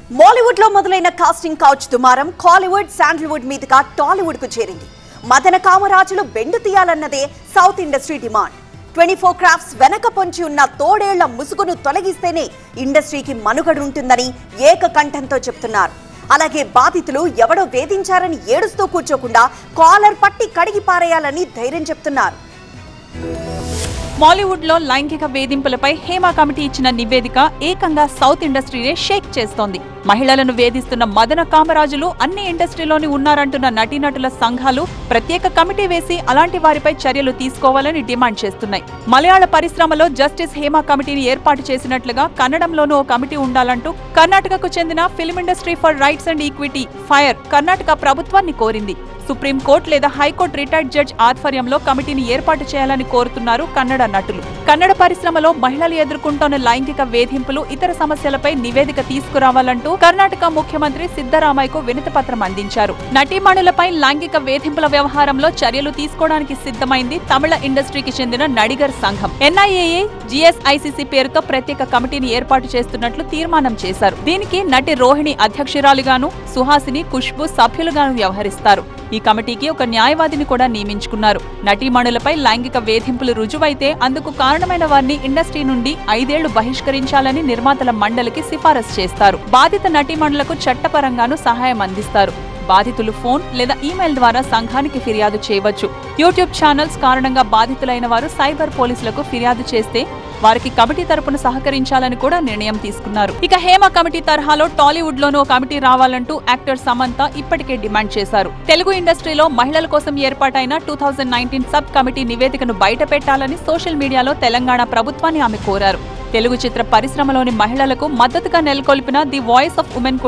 బాలీవుడ్ లో మొదలైన casting couch దుమారం కాలీవుడ్ శాండల్వుడ్ మీదుగా టాలీవుడ్ కు చేరింది. మదన కామరాజులు బెండు తీయాలన్నదే సౌత్ ఇండస్ట్రీ డిమాండ్. 24 క్రాఫ్ట్స్ వెనక పొంచి ఉన్న తోడేళ్ల ముసుగును తొలగిస్తేనే ఇండస్ట్రీకి మనుగడ ఉంటుందని ఏకకంఠంతో చెప్తున్నారు. అలాగే బాధితులు ఎవడో వేధించారని ఏడుస్తూ కూర్చోకుండా కాలర్ పట్టి కడిగి పారేయాలని ధైర్యం చెప్తున్నారు. బాలీవుడ్ లో లైంగిక వేధింపులపై హేమ కమిటీ ఇచ్చిన నివేదిక ఏకంగా సౌత్ ఇండస్ట్రీనే షేక్ చేస్తోంది. మహిళలను వేధిస్తున్న మదన కామరాజులు అన్ని ఇండస్ట్రీలోని ఉన్నారంటున్న నటీనటుల సంఘాలు ప్రత్యేక కమిటీ వేసి అలాంటి వారిపై చర్యలు తీసుకోవాలని డిమాండ్ చేస్తున్నాయి. మలయాళ పరిశ్రమలో జస్టిస్ హేమ కమిటీని ఏర్పాటు చేసినట్లుగా కన్నడంలోనూ ఓ కమిటీ ఉండాలంటూ కర్ణాటకకు చెందిన film industry for rights and equity fire Karnataka ప్రభుత్వాన్ని కోరింది. సుప్రీంకోర్టు లేదా హైకోర్టు రిటైర్డ్ జడ్జ్ ఆధ్వర్యంలో కమిటీని ఏర్పాటు చేయాలని కోరుతున్నారు కన్నడ నటులు. కన్నడ పరిశ్రమలో మహిళలు ఎదుర్కొంటున్న లైంగిక వేధింపులు, ఇతర సమస్యలపై నివేదిక తీసుకురావాలంటూ కర్ణాటక ముఖ్యమంత్రి సిద్ధరామయ్యకు వినతిపత్రం అందించారు. నటీమణులపై లైంగిక వేధింపుల వ్యవహారంలో చర్యలు తీసుకోవడానికి సిద్ధమైంది తమిళ ఇండస్ట్రీకి చెందిన నడిగర్ సంఘం. NIAA, GSICC పేరుతో ప్రత్యేక కమిటీని ఏర్పాటు చేస్తున్నట్లు తీర్మానం చేశారు. దీనికి నటి రోహిణి అధ్యక్షురాలిగాను, సుహాసిని, ఖుష్బు సభ్యులుగాను వ్యవహరిస్తారు. ఈ కమిటీకి ఒక న్యాయవాదిని కూడా నియమించుకున్నారు. నటీమణులపై లైంగిక వేధింపులు రుజువైతే అందుకు కారణమైన వారిని ఇండస్ట్రీ నుండి 5 ఏళ్లు బహిష్కరించాలని నిర్మాతల మండలికి సిఫారసు చేస్తారు. బాధిత నటీమణులకు చట్టపరంగానూ సహాయం అందిస్తారు. బాధితులు ఫోన్ లేదా ఈమెయిల్ ద్వారా సంఘానికి ఫిర్యాదు చేయవచ్చు. యూట్యూబ్ ఛానల్స్ కారణంగా బాధితులైన వారు సైబర్ పోలీసులకు ఫిర్యాదు చేస్తే వారికి కమిటీ తరపున సహకరించాలని కూడా నిర్ణయం తీసుకున్నారు. ఇక హేమ కమిటీ తరహాలో టాలీవుడ్ లోనూ కమిటీ రావాలంటూ యాక్టర్ సమంత ఇప్పటికే డిమాండ్ చేశారు. తెలుగు ఇండస్ట్రీలో మహిళల కోసం ఏర్పాటైన 2019 సబ్ కమిటీ నివేదికను బయట పెట్టాలని సోషల్ మీడియాలో తెలంగాణ ప్రభుత్వాన్ని ఆమె కోరారు. తెలుగు చిత్ర పరిశ్రమలోని మహిళలకు మద్దతుగా నెలకొల్పిన ది వాయిస్ ఆఫ్ ఉమెన్